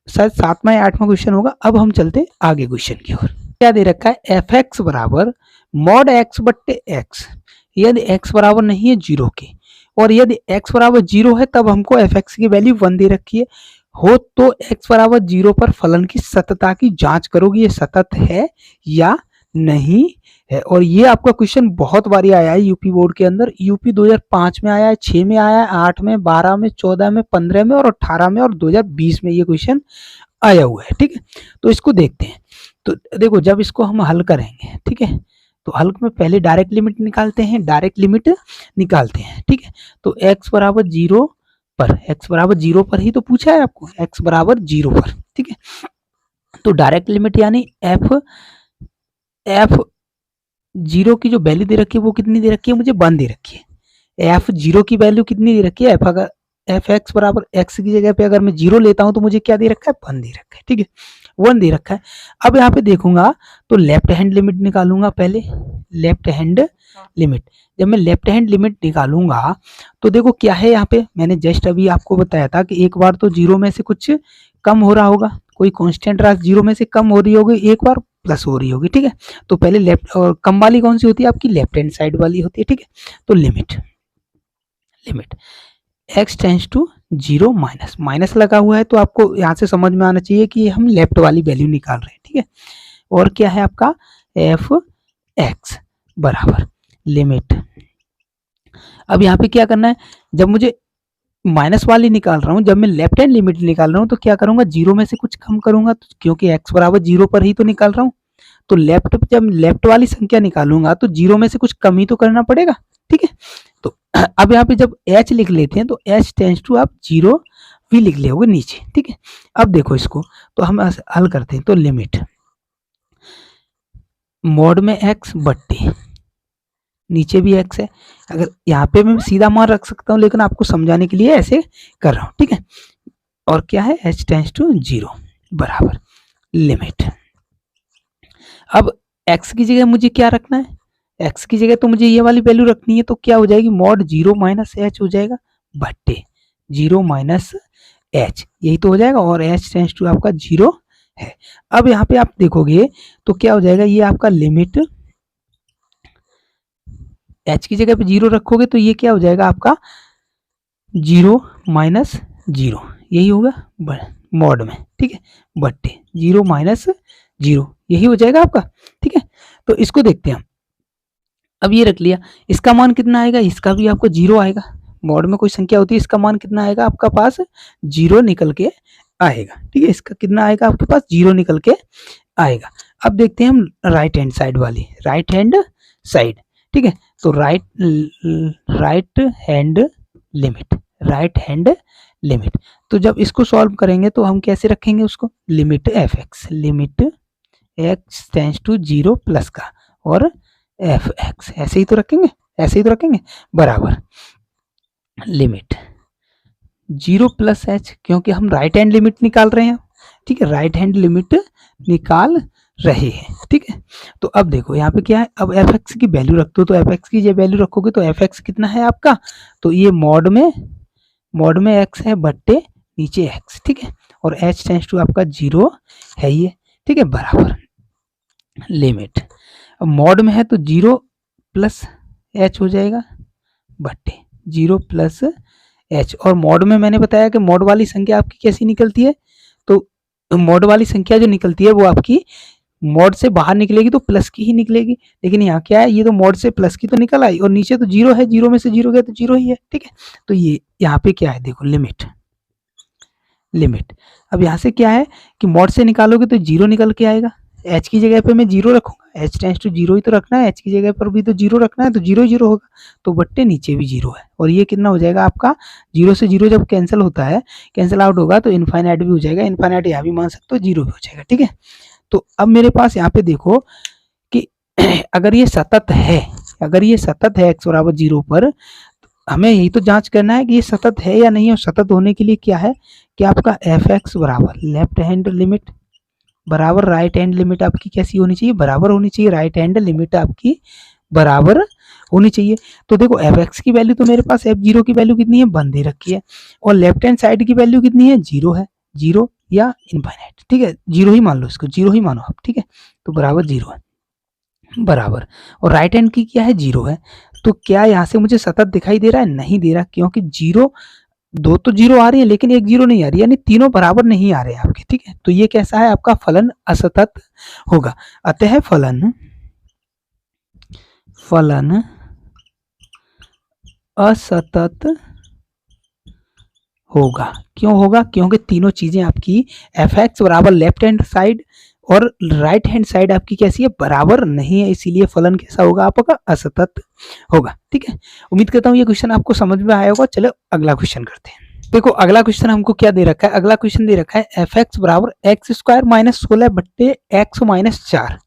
शायद 7वां या 8वां क्वेश्चन होगा। अब हम चलते आगे क्वेश्चन की ओर। क्या दे रखा है, एफ एक्स बराबर मॉड एक्स बट्टे एक्स, यदि x बराबर नहीं है 0 के, और यदि x बराबर 0 है तब हमको एफ एक्स की वैल्यू 1 दे रखी है, हो तो x बराबर 0 पर फलन की सततता की जांच करोगे, ये सतत है या नहीं है। और ये आपका क्वेश्चन बहुत बारी आया है यूपी बोर्ड के अंदर, यूपी 2005 में आया है, 6 में आया है, 8 में, 12 में, 14 में, 15 में और 18 में और 2020 में ये क्वेश्चन आया हुआ है, ठीक है। तो इसको देखते हैं। तो देखो जब इसको हम हल करेंगे, ठीक है, तो हल में पहले डायरेक्ट लिमिट निकालते हैं, डायरेक्ट लिमिट निकालते हैं, ठीक है। तो x बराबर 0 पर, x बराबर 0 पर ही तो पूछा है आपको, x बराबर 0 पर, ठीक है। तो डायरेक्ट लिमिट यानी f 0 की जो वैल्यू दे रखी है वो कितनी दे रखी है, मुझे 1 दे रखी है। f 0 की वैल्यू कितनी दे रखी है, f अगर एफ एक्स बराबर एक्स की जगह पे अगर मैं 0 लेता हूं तो मुझे क्या दे रखा है, 1 दे रखा है, ठीक है, 1 दे रखा है। अब यहाँ पे देखूंगा तो लेफ्ट हैंड लिमिट निकालूंगा, पहले लेफ्ट हैंड लिमिट। जब मैं लेफ्ट हैंड लिमिट निकालूंगा तो देखो क्या है, यहाँ पे मैंने जस्ट अभी आपको बताया था कि एक बार तो 0 में से कुछ कम हो रहा होगा, कोई कांस्टेंट राशि 0 में से कम हो रही होगी, एक बार प्लस हो रही होगी, ठीक है। तो पहले लेफ्ट, और कम वाली कौन सी होती है आपकी, लेफ्ट हैंड साइड वाली होती है, ठीक है। तो limit x tends to 0 minus, minus लगा हुआ है तो आपको यहाँ से समझ में आना चाहिए कि हम लेफ्ट वाली वैल्यू निकाल रहे हैं, ठीक है। और क्या है आपका एफ एक्स बराबर लिमिट। अब यहाँ पे क्या करना है, जब मुझे माइनस वाली निकाल रहा हूँ, जब मैं लेफ्ट हैंड लिमिट निकाल रहा हूँ तो क्या करूंगा, 0 में से कुछ कम करूंगा, तो क्योंकि x बराबर 0 पर ही तो निकाल रहा हूँ, तो जब लेफ्ट वाली संख्या निकालूंगा तो 0 में से कुछ कम ही तो करना पड़ेगा, ठीक है। तो अब यहाँ पे जब h लिख लेते हैं तो h टेंस टू आप 0 भी लिख लोगे नीचे, ठीक है। अब देखो इसको तो हम हल करते हैं, तो लिमिट मोड में x बट्टे नीचे भी x है, अगर यहाँ पे मैं सीधा मान रख सकता हूँ लेकिन आपको समझाने के लिए ऐसे कर रहा हूँ, ठीक है। और क्या है, h टेंस टू 0 बराबर लिमिट। अब x की जगह मुझे क्या रखना है, x की जगह तो मुझे ये वाली वैल्यू रखनी है, तो क्या हो जाएगी, मॉड 0 माइनस एच हो जाएगा बट्टे 0 माइनस एच, यही तो हो जाएगा, और h टेंस टू आपका 0 है। अब यहाँ पे आप देखोगे तो क्या हो जाएगा, ये आपका लिमिट h की जगह पे 0 रखोगे तो ये क्या हो जाएगा आपका 0 माइनस 0, यही होगा मॉड में, ठीक है, बट्टे 0 माइनस 0, यही हो जाएगा आपका, ठीक है। तो इसको देखते हैं हम, अब ये रख लिया, इसका मान कितना आएगा, इसका भी आपको 0 आएगा, मॉड में कोई संख्या होती है इसका मान कितना आएगा आपका पास 0 निकल के आएगा, ठीक है, इसका कितना आएगा आपके पास 0 निकल के आएगा। अब देखते हैं हम राइट हैंड साइड वाली, राइट हैंड साइड, ठीक है। तो राइट हैंड लिमिट, तो जब इसको सॉल्व करेंगे तो हम कैसे रखेंगे उसको, limit f x, limit x tends to 0 plus का और एफ एक्स, ऐसे ही तो रखेंगे, बराबर लिमिट 0 प्लस एच, क्योंकि हम राइट हैंड लिमिट निकाल रहे हैं, ठीक है, राइट हैंड लिमिट निकाल रहे हैं, ठीक है। तो अब देखो यहाँ पे क्या है, अब एफ एक्स की वैल्यू रख दो, तो एफ एक्स की जो वैल्यू रखोगे तो एफ एक्स कितना है आपका, तो ये मॉड में एक्स है बट्टे नीचे एक्स, ठीक है, और एच टेंस टू आपका 0 है ये, ठीक है, बराबर लिमिट। अब मॉड में है तो 0 प्लस एच हो जाएगा बट्टे 0 प्लस एच। और मॉड में मैंने बताया कि मॉड वाली संख्या आपकी कैसी निकलती है, तो मॉड वाली संख्या जो निकलती है वो आपकी मॉड से बाहर निकलेगी तो प्लस की ही निकलेगी। लेकिन यहाँ क्या है, ये तो मॉड से प्लस की तो निकल आई और नीचे तो 0 है, 0 में से 0 गया तो 0 ही है। ठीक है, तो ये यहाँ पे क्या है देखो लिमिट। लिमिट अब यहाँ से क्या है कि मॉड से निकालोगे तो 0 निकल के आएगा, एच की जगह पे मैं 0 रखूंगा, एच टेंस टू 0 ही तो रखना है, एच की जगह पर भी तो 0 रखना है, तो 0 0 होगा, तो बट्टे नीचे भी 0 है। और ये कितना हो जाएगा आपका, 0 से 0 जब कैंसिल होता है, कैंसिल आउट होगा तो इनफाइनाइट भी हो जाएगा, इनफाइनाइट यहाँ भी मान सकते हो 0 भी हो जाएगा। ठीक है, तो अब मेरे पास यहाँ पे देखो कि अगर ये सतत है, अगर ये सतत है x बराबर 0 पर, हमें यही तो जांच करना है कि ये सतत है या नहीं। और सतत होने के लिए क्या है कि आपका एफ एक्स बराबर लेफ्ट हैंड लिमिट बराबर राइट हैंड लिमिट आपकी कैसी होनी चाहिए, बराबर होनी चाहिए, राइट हैंड लिमिट आपकी बराबर होनी चाहिए। तो देखो एफ एक्स की वैल्यू तो मेरे पास एफ जीरो की वैल्यू कितनी है, 1 दे रखी है, और लेफ्ट हैंड साइड की वैल्यू कितनी है, 0 है, 0 या इनफाइनाइट। ठीक है, 0 ही मान लो, इसको 0 ही मानो आप। ठीक है, तो बराबर 0 है बराबर, और राइट हैंड की क्या है, 0 है। तो क्या यहाँ से मुझे सतत दिखाई दे रहा है, नहीं दे रहा, क्योंकि 0 दो तो 0 आ रही है लेकिन एक 0 नहीं आ रही, यानी तीनों बराबर नहीं आ रहे हैं आपके। ठीक है, तो ये कैसा है आपका फलन असतत होगा। अतः फलन फलन असतत होगा। क्यों होगा, क्योंकि तीनों चीजें आपकी एफ एक्स बराबर लेफ्ट हैंड साइड और राइट हैंड साइड आपकी कैसी है, बराबर नहीं है, इसीलिए फलन कैसा होगा आपका, असतत होगा। ठीक है, उम्मीद करता हूँ ये क्वेश्चन आपको समझ में आया होगा। चलो अगला क्वेश्चन करते हैं। देखो अगला क्वेश्चन हमको क्या दे रखा है, अगला क्वेश्चन दे रखा है एफ एक्स बराबर एक्स स्क्वायर माइनस 16 बट्टे एक्स माइनस 4,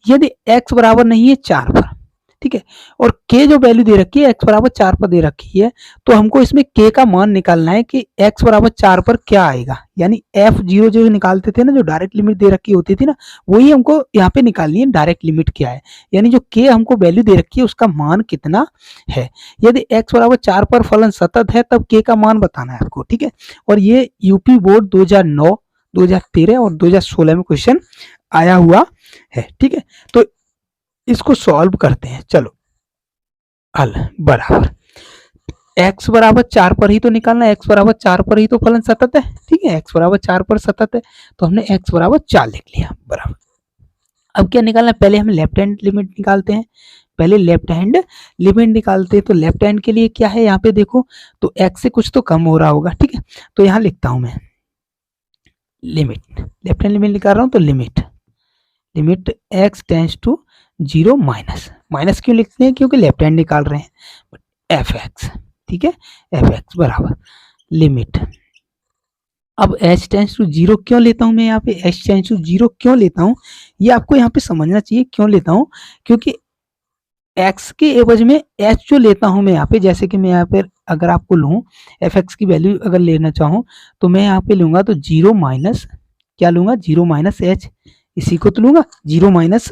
यदि एक्स बराबर नहीं है 4 पर। ठीक है, और के जो वैल्यू दे रखी है एक्स बराबर 4 पर दे रखी है, तो हमको इसमें के का मान निकालना है कि एक्स बराबर 4 पर क्या आएगा, यानी एफ जीरो जो निकालते थे ना, जो डायरेक्ट लिमिट दे रखी होती थी ना, वही हमको यहाँ पे निकालनी है, डायरेक्ट लिमिट क्या है, यानी जो के हमको वैल्यू दे रखी है उसका मान कितना है। यदि एक्स बराबर 4 पर फलन सतत है तब के का मान बताना है आपको। ठीक है, और ये यूपी बोर्ड 2009, 2013 और 2016 में क्वेश्चन आया हुआ है। ठीक है, तो इसको सॉल्व करते हैं। चलो हल बराबर x बराबर 4 पर ही तो निकालना है, x बराबर 4 पर ही तो फलन सतत है। ठीक है, x बराबर 4 पर सतत है, तो हमने x बराबर 4 लिख लिया बराबर। अब क्या निकालना है, पहले हम लेफ्ट हैंड लिमिट निकालते हैं, पहले लेफ्ट हैंड लिमिट निकालते हैं। तो लेफ्ट हैंड के लिए क्या है, यहाँ पे देखो तो x से कुछ तो कम हो रहा होगा। ठीक है, तो यहाँ लिखता हूं मैं लिमिट, लेफ्ट हैंड लिमिट निकाल रहा हूं, तो limit limit x tends to 0 minus, minus क्यों लिखते हैं, क्योंकि लेफ्ट हैंड निकाल रहे हैं, एफ एक्स। ठीक है, एफ एक्स बराबर लिमिट, अब h टेंस टू 0 क्यों लेता हूं मैं यहाँ पे, h टेंस टू 0 क्यों लेता हूं, ये आपको यहाँ पे समझना चाहिए क्यों लेता हूं, क्योंकि x के एवज में h जो लेता हूं मैं यहाँ पे, जैसे कि मैं यहाँ पे अगर आपको लूँ एफ एक्स की वैल्यू अगर लेना चाहूँ तो मैं यहाँ पे लूंगा तो 0 माइनस क्या लूंगा, 0 माइनस एच, इसी को तो लूंगा 0 माइनस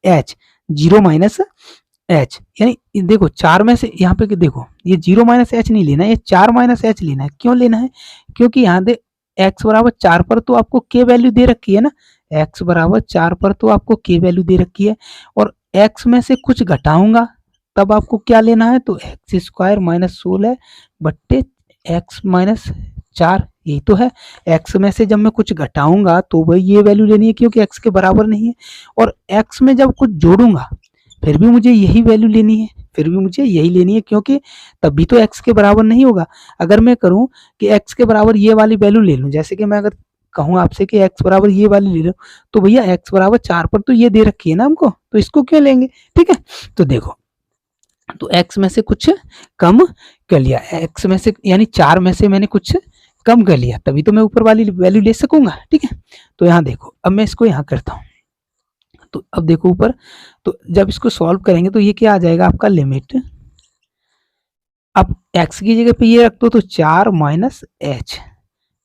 एच, 0 माइनस एच, यानी देखो 4 में से यहाँ पे देखो ये 0 माइनस एच नहीं लेना है, ये 4 माइनस एच लेना है। क्यों लेना है, क्योंकि यहाँ दे x बराबर 4 पर तो आपको के वैल्यू दे रखी है ना, x बराबर 4 पर तो आपको के वैल्यू दे रखी है, और x में से कुछ घटाऊंगा तब आपको क्या लेना है, तो एक्स स्क्वायर माइनस 16 बट्टे एक्स माइनस 4, यही तो है। x में से जब मैं कुछ घटाऊंगा तो वही ये वैल्यू लेनी है, क्योंकि x के बराबर नहीं है, और x में जब कुछ जोड़ूंगा फिर भी मुझे यही वैल्यू लेनी है, फिर भी मुझे यही लेनी है, क्योंकि तभी तो x के बराबर नहीं होगा। अगर मैं करूं कि x के बराबर ये वाली वैल्यू ले लूं, जैसे कि मैं अगर कहूं आपसे कि x बराबर ये वाली ले लो, तो भैया x बराबर 4 पर तो ये दे रखी है ना हमको, तो इसको क्यों लेंगे। ठीक है, तो देखो तो x में से कुछ कम कर लिया, x में से यानी 4 में से मैंने कुछ कम कर लिया, तभी तो मैं ऊपर वाली वैल्यू ले सकूंगा। ठीक है, तो यहाँ देखो अब मैं इसको यहाँ करता हूँ, तो अब देखो ऊपर, तो जब इसको सॉल्व करेंगे तो ये क्या आ जाएगा आपका लिमिट, अब x की जगह पे ये रख दो तो 4 माइनस एच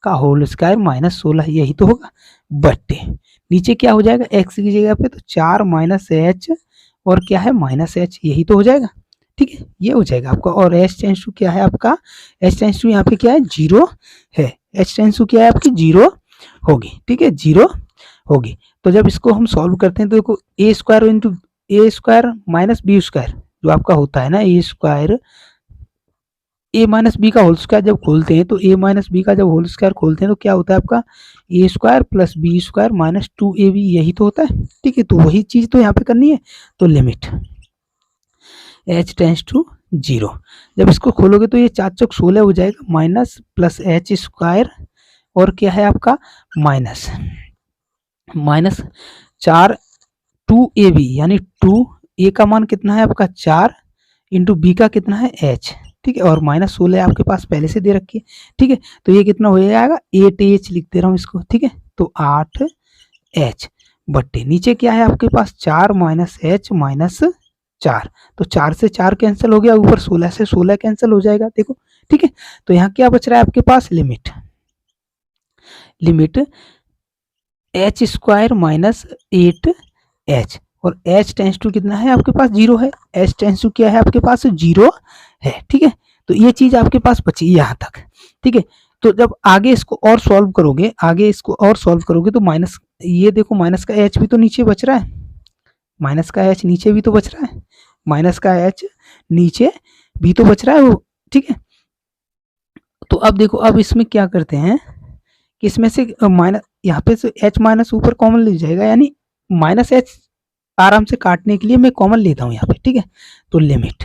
का होल स्क्वायर माइनस 16, यही तो होगा, बट्टे नीचे क्या हो जाएगा x की जगह पे तो 4 माइनस एच और क्या है माइनस एच, यही तो हो जाएगा। ठीक है, ये हो जाएगा आपका, और h टेंस टू क्या है आपका, h टेंस टू यहाँ पे क्या है 0 है, h टेंस टू क्या है आपकी 0 होगी। ठीक है, 0 होगी, तो जब इसको हम सॉल्व करते हैं तो देखो ए स्क्वायर इंटू ए स्क्वायर माइनस बी स्क्वायर जो आपका होता है ना, ए स्क्वायर ए माइनस बी का होल स्क्वायर जब खोलते हैं तो ए माइनस बी का जब होल स्क्वायर खोलते हैं तो क्या होता है आपका a square plus b square minus 2ab, यही तो होता है। ठीक है, तो वही चीज तो यहाँ पे करनी है। तो लिमिट h टेंस टू 0, जब इसको खोलोगे तो ये 4 चौक 16 हो जाएगा, माइनस प्लस एच स्क्वायर और क्या है आपका माइनस माइनस 4 2ab, यानी 2a का मान कितना है आपका 4 इंटू बी का कितना है h। ठीक है, और माइनस 16 आपके पास पहले से दे रखी है। ठीक है, तो ये कितना हो जाएगा 8h लिख दे रहा हूँ इसको। ठीक है, तो 8h बट्टे नीचे क्या है आपके पास 4 माइनस h माइनस 4, तो 4 से 4 कैंसिल हो गया, ऊपर 16 से 16 कैंसिल हो जाएगा देखो। ठीक है, तो यहाँ क्या बच रहा है आपके पास limit h square minus 8h, और h टेंस टू कितना है आपके पास 0 है, h टेंस टू क्या है आपके पास 0 है। ठीक है, तो ये चीज आपके पास बची यहाँ तक। ठीक है, तो जब आगे इसको और सॉल्व करोगे तो माइनस, ये देखो माइनस का h भी तो नीचे बच रहा है, माइनस का h नीचे भी तो बच रहा है, माइनस का h नीचे भी तो बच रहा है वो। ठीक है, तो अब देखो अब इसमें क्या करते हैं कि इसमें से माइनस, यहाँ पे से h माइनस ऊपर कॉमन ले जाएगा, यानी माइनस h आराम से काटने के लिए मैं कॉमन लेता हूँ यहाँ पे। ठीक है, तो लिमिट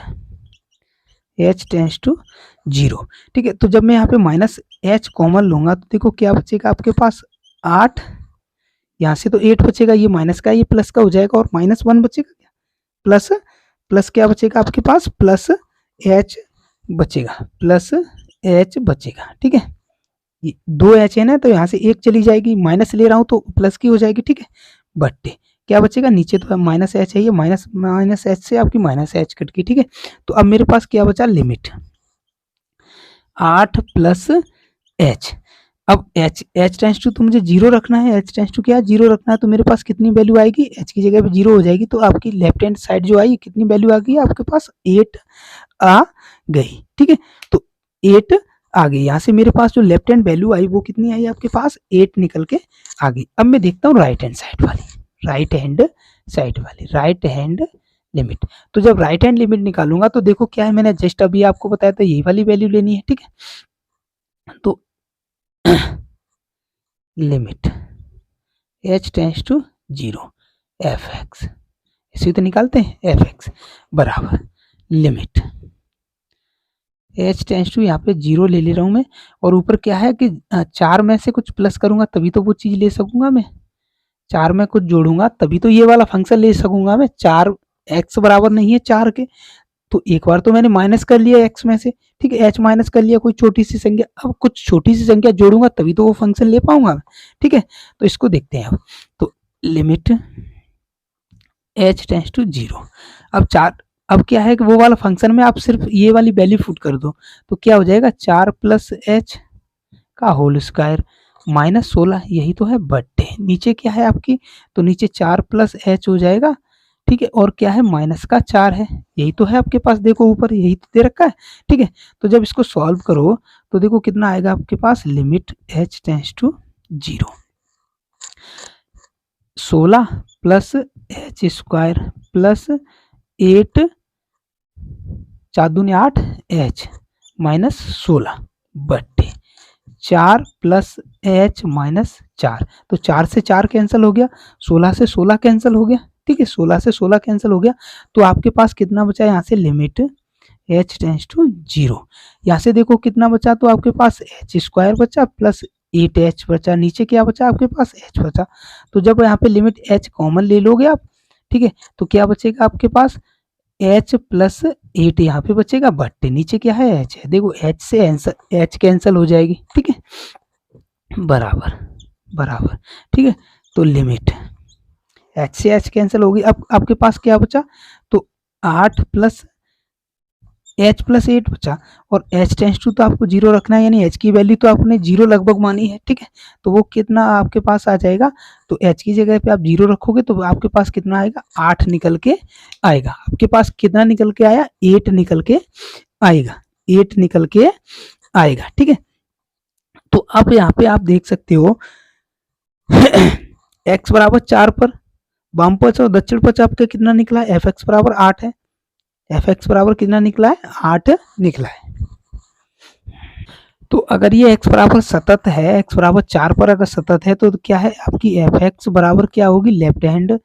h टेंस टू 0। ठीक है, तो जब मैं यहाँ पे माइनस h कॉमन लूंगा तो देखो क्या बचेगा आपके पास 8, यहाँ से तो 8 बचेगा, ये माइनस का ये प्लस का हो जाएगा, और माइनस 1 बचेगा क्या प्लस प्लस क्या बचेगा आपके पास प्लस h बचेगा, प्लस h बचेगा। ठीक है, ये 2h है ना, तो यहाँ से एक चली जाएगी, माइनस ले रहा हूँ तो प्लस की हो जाएगी। ठीक है, बट्टे क्या बचेगा नीचे तो माइनस h है, ये माइनस माइनस h से आपकी माइनस h कट गई। ठीक है, तो अब मेरे पास क्या बचा लिमिट 8 प्लस h, अब h टेंस टू तो मुझे 0 रखना है, h टेंस टू क्या 0 रखना है, तो मेरे पास कितनी वैल्यू आएगी h की जगह पे 0 हो जाएगी, तो आपकी लेफ्ट हैंड साइड जो आई कितनी वैल्यू आ गई आपके पास 8 आ गई। ठीक है, तो 8 आ गई, यहाँ से मेरे पास जो लेफ्ट हैंड वैल्यू आई वो कितनी आई आपके पास 8 निकल के आ गई। अब मैं देखता हूँ राइट हैंड हैंड लिमिट, तो जब राइट हैंड लिमिट निकालूंगा तो देखो क्या है, मैंने जस्ट अभी आपको बताया था यही वाली वैल्यू लेनी है। ठीक है, तो limit h tends to 0 fx, इसी तो निकालते हैं fx बराबर लिमिट h टेंस टू यहाँ पे 0 ले ले रहा हूँ मैं, और ऊपर क्या है कि 4 में से कुछ प्लस करूंगा तभी तो वो चीज ले सकूंगा मैं, 4 में कुछ जोड़ूंगा तभी तो ये वाला फंक्शन ले सकूंगा मैं। 4 x बराबर नहीं है 4 के, तो एक बार तो मैंने माइनस कर लिया x में से। ठीक है, h माइनस कर लिया कोई छोटी सी संख्या, अब कुछ छोटी सी संख्या जोड़ूंगा तभी तो वो फंक्शन ले पाऊंगा। ठीक है, तो इसको देखते हैं अब, तो लिमिट h टेंस टू 0, अब 4, अब क्या है कि वो वाला फंक्शन में आप सिर्फ ये वाली वैल्यू पुट कर दो तो क्या हो जाएगा 4 प्लस h का होल स्क्वायर माइनस 16, यही तो है बट्टे नीचे क्या है आपकी, तो नीचे 4 प्लस h हो जाएगा। ठीक है, और क्या है माइनस का 4 है, यही तो है आपके पास, देखो ऊपर यही तो दे रखा है। ठीक है, तो जब इसको सॉल्व करो तो देखो कितना आएगा आपके पास limit h tends to 0, 16 plus h square plus 8 4 दूनी 8 h माइनस 16 बट्टे 4 प्लस h माइनस 4, तो 4 से 4 कैंसिल हो गया, 16 से 16 कैंसिल हो गया। ठीक है, 16 से 16 कैंसिल हो गया, तो आपके पास कितना बचा यहाँ से लिमिट h टेंस टू 0, यहाँ से देखो कितना बचा, तो आपके पास h स्क्वायर बचा प्लस 8h बचा, नीचे क्या बचा आपके पास h बचा, तो जब यहाँ पे लिमिट h कॉमन ले लोगे आप, ठीक है, तो क्या बचेगा आपके पास h प्लस 8 यहाँ पे बचेगा, बट नीचे क्या है h है, देखो h से h कैंसिल हो जाएगी। ठीक है, बराबर बराबर। ठीक है, तो लिमिट h से h कैंसिल होगी, अब आपके पास क्या बचा, तो 8 प्लस h प्लस 8 बचा, और h टेंस टू तो आपको 0 रखना है, यानी h की वैल्यू तो आपने 0 लगभग मानी है। ठीक है, तो वो कितना आपके पास आ जाएगा, तो h की जगह पे आप 0 रखोगे तो आपके पास कितना आएगा 8 निकल के आएगा। आपके पास कितना निकल के आया 8 निकल के आएगा, 8 निकल के आएगा। ठीक है, तो अब यहाँ पे आप देख सकते हो x बराबर 4 पर वाम पक्ष और दक्षिण पक्ष आपका कितना निकला है, एफ एक्स बराबर 8 है। एफ एक्स बराबर कितना निकला है, 8 निकला है। तो अगर ये x बराबर सतत है, x बराबर 4 पर अगर सतत है तो क्या है आपकी एफ एक्स बराबर क्या होगी, लेफ्ट हैंड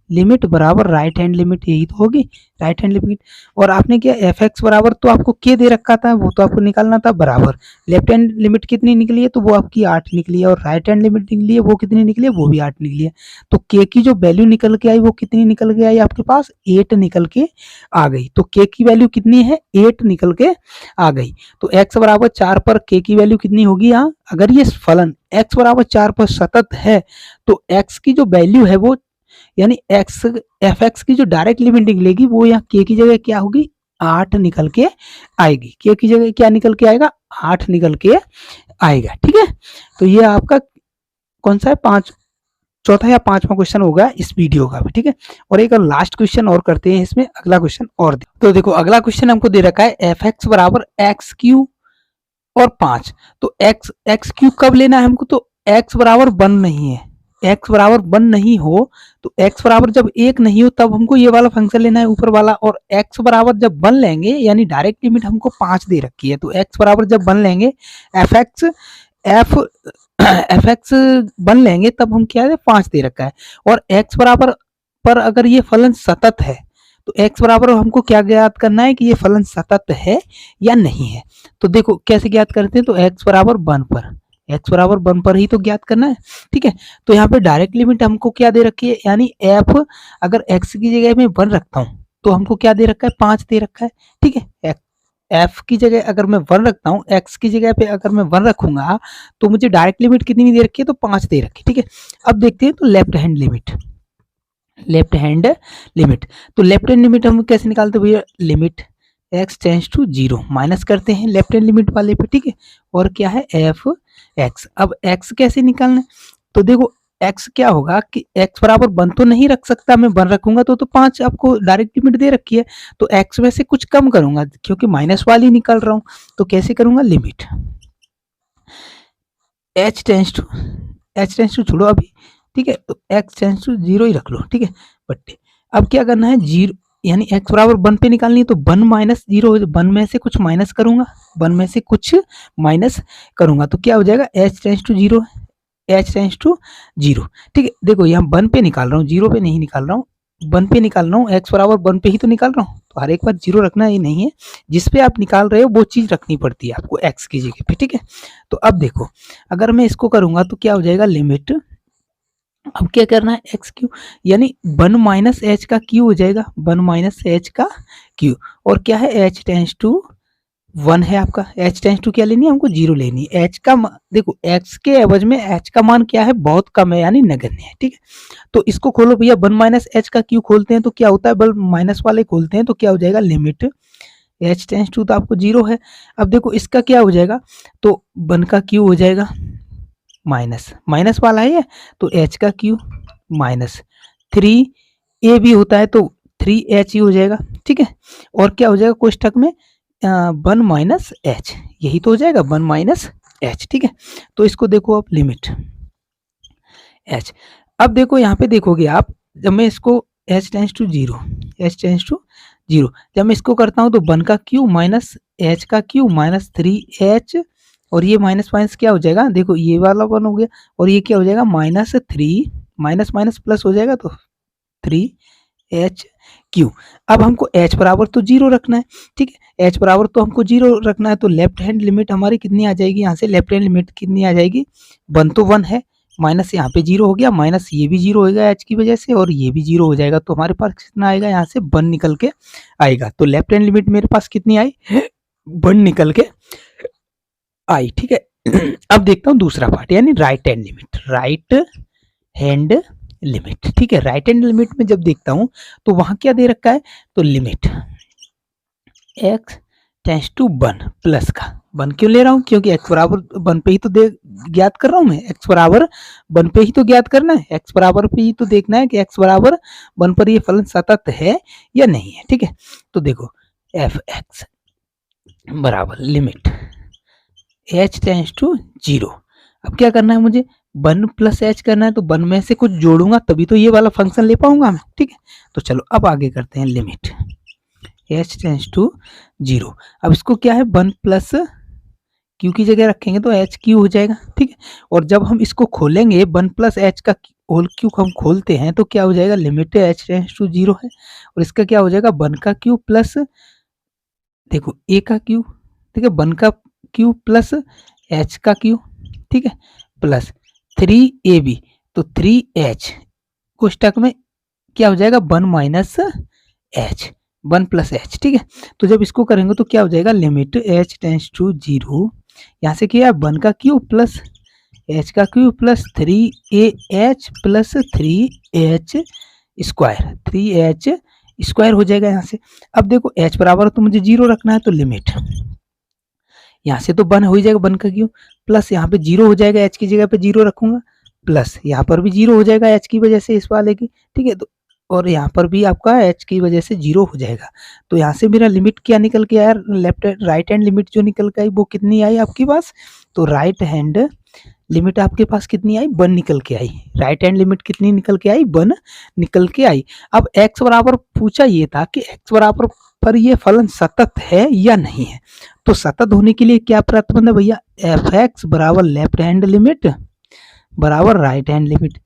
लिमिट बराबर राइट हैंड लिमिट, यही तो होगी राइट हैंड लिमिट। और आपने क्या एफ एक्स बराबर तो आपको के दे रखा था, वो तो आपको निकालना था बराबर लेफ्ट हैंड लिमिट कितनी निकली है, तो वो आपकी 8 निकली है, और राइट हैंड लिमिट निकली है वो कितनी निकली है, वो भी 8 निकली है। तो के की जो वैल्यू निकल के आई वो कितनी निकल के आई आपके पास, 8 निकल के आ गई। तो के की वैल्यू कितनी है, 8 निकल के आ गई। तो एक्स बराबर 4 पर के की वैल्यू कितनी होगी, यहाँ अगर ये फलन एक्स बराबर 4 पर सतत है तो एक्स की जो वैल्यू है वो यानी एक्स एफ एक्स की जो डायरेक्ट लिमिट निकलेगी वो यहाँ के की जगह क्या होगी, 8 निकल के आएगी। के की जगह क्या निकल के आएगा, 8 निकल के आएगा। ठीक है, तो ये आपका कौन सा है, चौथा या पांचवा क्वेश्चन होगा इस वीडियो का भी। ठीक है, और एक लास्ट क्वेश्चन और करते हैं इसमें, अगला क्वेश्चन और तो देखो अगला क्वेश्चन हमको दे रखा है एफ एक्स बराबर एक्स क्यू और 5। तो एक्स क्यू कब लेना है हमको, तो एक्स बराबर 1 नहीं है, एक्स बराबर 1 नहीं हो तो एक्स बराबर जब 1 नहीं हो तब हमको ये वाला फंक्शन लेना है ऊपर वाला, और एक्स बराबर जब 1 लेंगे यानी डायरेक्ट लिमिट हमको 5 दे रखी है, तो एक्स बराबर जब 1 लेंगे एफ एक्स 1 लेंगे तब हम क्या है 5 दे रखा है। और एक्स बराबर पर अगर ये फलन सतत है तो एक्स बराबर हमको क्या ज्ञात करना है कि ये फलन सतत है या नहीं है। तो देखो कैसे ज्ञात करते हैं, तो एक्स बराबर 1 पर, एक्स बराबर 1 पर ही तो ज्ञात करना है। ठीक है, तो यहाँ पे डायरेक्ट लिमिट हमको क्या दे रखी है, यानी एफ अगर एक्स की जगह में 1 रखता हूँ तो हमको क्या दे रखा है, 5 दे रखा है। ठीक है, एफ की जगह अगर मैं 1 रखता हूँ, एक्स की जगह पे अगर मैं 1 रखूंगा तो मुझे डायरेक्ट लिमिट कितनी दे रखी है, तो 5 दे रखी है। ठीक है, अब देखते हैं तो left hand limit, left hand limit, तो लेफ्ट हैंड लिमिट हम कैसे निकालते हैं भैया, limit x tends to 0 minus करते हैं लेफ्ट हैंड लिमिट वाले पे। ठीक है, और क्या है एफ एक्स। अब x कैसे निकालना है, तो देखो x क्या होगा कि x बराबर 1 तो नहीं रख सकता, मैं 1 रखूंगा तो 5 आपको डायरेक्ट लिमिट दे रखी है, तो x में से कुछ कम करूंगा क्योंकि माइनस वाली निकाल रहा हूं, तो कैसे करूंगा, लिमिट h टेंस टू छोड़ो अभी। ठीक है, तो x टेंस टू 0 ही रख लो। ठीक है, बट्टे अब क्या करना है, 0 यानी x बराबर 1 पे निकालनी है, तो 1 माइनस 0, 1 में से कुछ माइनस करूंगा, 1 में से कुछ माइनस करूंगा तो क्या हो जाएगा, h tends to 0, h tends to 0। ठीक है, देखो यहाँ 1 पे निकाल रहा हूँ, 0 पे नहीं निकाल रहा हूँ, 1 पे निकाल रहा हूँ, x बराबर 1 पे ही तो निकाल रहा हूँ, तो हर एक बार 0 रखना ही नहीं है, जिस पे आप निकाल रहे हो वो चीज रखनी पड़ती है आपको x की जगह पे। ठीक है, तो अब देखो अगर मैं इसको करूंगा तो क्या हो जाएगा, लिमिट अब क्या करना है, एक्स क्यू यानी 1 माइनस एच का क्यू हो जाएगा, 1 माइनस एच का क्यू, और क्या है एच टेंस टू 1 है आपका, एच टेंस टू क्या लेनी है हमको, 0 लेनी है। एच का देखो एक्स के एवज में एच का मान क्या है, बहुत कम है यानी नगण्य है। ठीक है, तो इसको खोलो भैया, 1 माइनस एच का क्यू खोलते हैं तो क्या होता है, बल माइनस वाले खोलते हैं तो क्या हो जाएगा, लिमिट एच टेंस टू तो आपको 0 है। अब देखो इसका क्या हो जाएगा, तो 1 का क्यू हो जाएगा माइनस, माइनस वाला है ये, तो एच का क्यू माइनस 3 ए भी होता है तो 3 एच ही हो जाएगा। ठीक है, और क्या हो जाएगा कोष्ठक में 1 माइनस एच, यही तो हो जाएगा 1 माइनस एच। ठीक है, तो इसको देखो आप लिमिट एच, अब देखो यहाँ पे देखोगे आप, जब मैं इसको h tends to 0, h tends to 0 जब मैं इसको करता हूँ तो 1 का क्यू माइनस एच का क्यू माइनस 3 एच, और ये माइनस माइनस क्या हो जाएगा, देखो ये वाला 1 हो गया, और ये क्या हो जाएगा माइनस 3, माइनस माइनस प्लस हो जाएगा तो 3 एच क्यू। अब हमको h बराबर तो 0 रखना है। ठीक है, h बराबर तो हमको 0 रखना है, तो लेफ्ट हैंड लिमिट हमारी कितनी आ जाएगी, यहाँ से लेफ्ट हैंड लिमिट कितनी आ जाएगी, 1 तो 1 है, माइनस यहाँ पे 0 हो गया, माइनस ये भी 0 होगा h की वजह से, और ये भी 0 हो जाएगा, तो हमारे पास कितना आएगा, यहाँ से 1 निकल के आएगा। तो लेफ्ट हैंड लिमिट मेरे पास कितनी आई, 1 निकल के आई। ठीक है, अब देखता हूँ दूसरा पार्ट यानी right hand limit, right hand limit. ठीक है, राइट हैंड लिमिट में जब देखता हूं तो वहां क्या दे रखा है, तो limit x tends to 1 plus का 1 क्यों ले रहा हूं, क्योंकि x बराबर 1 पे ही तो ज्ञात कर रहा हूं मैं, x बराबर 1 पे ही तो ज्ञात करना है, x बराबर पे ही तो देखना है कि x बराबर 1 पर ये फलन सतत है या नहीं है। ठीक है, तो देखो एफ एक्स बराबर लिमिट h टेंस टू 0, अब क्या करना है मुझे, 1 प्लस एच करना है तो 1 में से कुछ जोड़ूंगा तभी तो ये वाला फंक्शन ले पाऊंगा मैं, ठीक है। तो चलो अब आगे करते हैं लिमिट एच टेंस टू 0। अब इसको क्या है 1 प्लस क्यू की जगह रखेंगे तो एच क्यू हो जाएगा, ठीक है। और जब हम इसको खोलेंगे 1 प्लस एच का होल क्यू हम खोलते हैं तो क्या हो जाएगा लिमिट एच टेंस टू 0 है और इसका क्या हो जाएगा 1 का क्यू प्लस देखो ए का क्यू, ठीक है 1 का क्यू प्लस एच का क्यू, ठीक है प्लस 3ab तो 3h कोष्टक में क्या हो जाएगा 1 माइनस एच 1 प्लस एच, ठीक है। तो जब इसको करेंगे तो क्या हो जाएगा लिमिट एच टेंस टू 0, यहाँ से क्या है 1 का क्यू प्लस एच का Q plus 3ah plus 3h square 3h square हो जाएगा यहाँ से। अब देखो h बराबर तो मुझे 0 रखना है तो लिमिट यहाँ से तो 1 हो ही जाएगा 1 का क्यू प्लस यहाँ पे 0 हो जाएगा h की जगह पे 0 रखूंगा प्लस यहाँ पर भी 0 हो जाएगा h की वजह से इस वाले की, ठीक है। तो और यहाँ पर भी आपका h की वजह से 0 हो जाएगा। तो यहाँ से मेरा लिमिट क्या निकल के आया लेफ्ट राइट हैंड लिमिट जो निकल के आई वो कितनी आई आपके पास, तो राइट हैंड लिमिट आपके पास कितनी आई 1 निकल के आई। राइट हैंड लिमिट कितनी निकल के आई 1 निकल के आई। अब x बराबर पूछा ये था कि x बराबर पर ये फलन सतत है या नहीं है। तो सतत होने के लिए क्या प्रतिबंध है भैया एफ एक्स बराबर लेफ्ट हैंड लिमिट बराबर राइट हैंड लिमिट,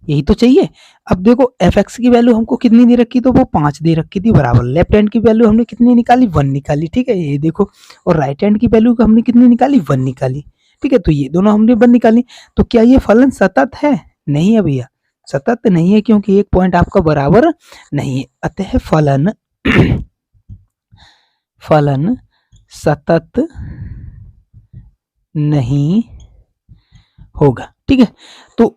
यही तो चाहिए। अब देखो एफ एक्स की वैल्यू हमको कितनी दे रखी तो वो 5 दे रखी थी बराबर लेफ्ट हैंड की वैल्यू हमने कितनी निकाली 1 निकाली, ठीक है ये देखो। और राइट हैंड की वैल्यू हमने कितनी निकाली 1 निकाली, ठीक है। तो ये दोनों हमने 1 निकाली। तो क्या ये फलन सतत है, नहीं है भैया सतत नहीं है क्योंकि एक पॉइंट आपका बराबर नहीं है, अतः फलन फलन सतत नहीं होगा, ठीक है। तो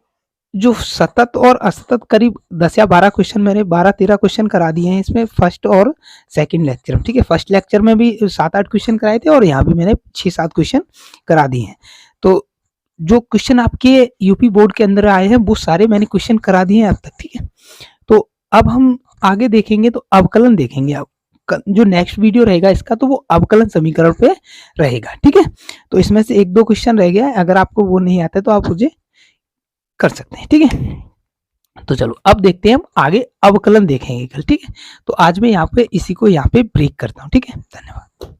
जो सतत और असतत करीब 10 या 12 क्वेश्चन मैंने 12-13 क्वेश्चन करा दिए हैं इसमें फर्स्ट और सेकंड लेक्चर में, ठीक है। फर्स्ट लेक्चर में भी 7-8 क्वेश्चन कराए थे और यहाँ भी मैंने 6-7 क्वेश्चन करा दिए हैं। तो जो क्वेश्चन आपके यूपी बोर्ड के अंदर आए हैं वो सारे मैंने क्वेश्चन करा दिए हैं अब तक, ठीक है। तो अब हम आगे देखेंगे तो अवकलन देखेंगे। अब जो नेक्स्ट वीडियो रहेगा इसका तो वो अवकलन समीकरण पे रहेगा, ठीक है। तो इसमें से 1-2 क्वेश्चन रह गया है, अगर आपको वो नहीं आता तो आप मुझे कर सकते हैं, ठीक है। तो चलो अब देखते हैं हम आगे अवकलन देखेंगे कल, ठीक है। तो आज मैं यहाँ पे इसी को यहाँ पे ब्रेक करता हूँ, ठीक है। धन्यवाद।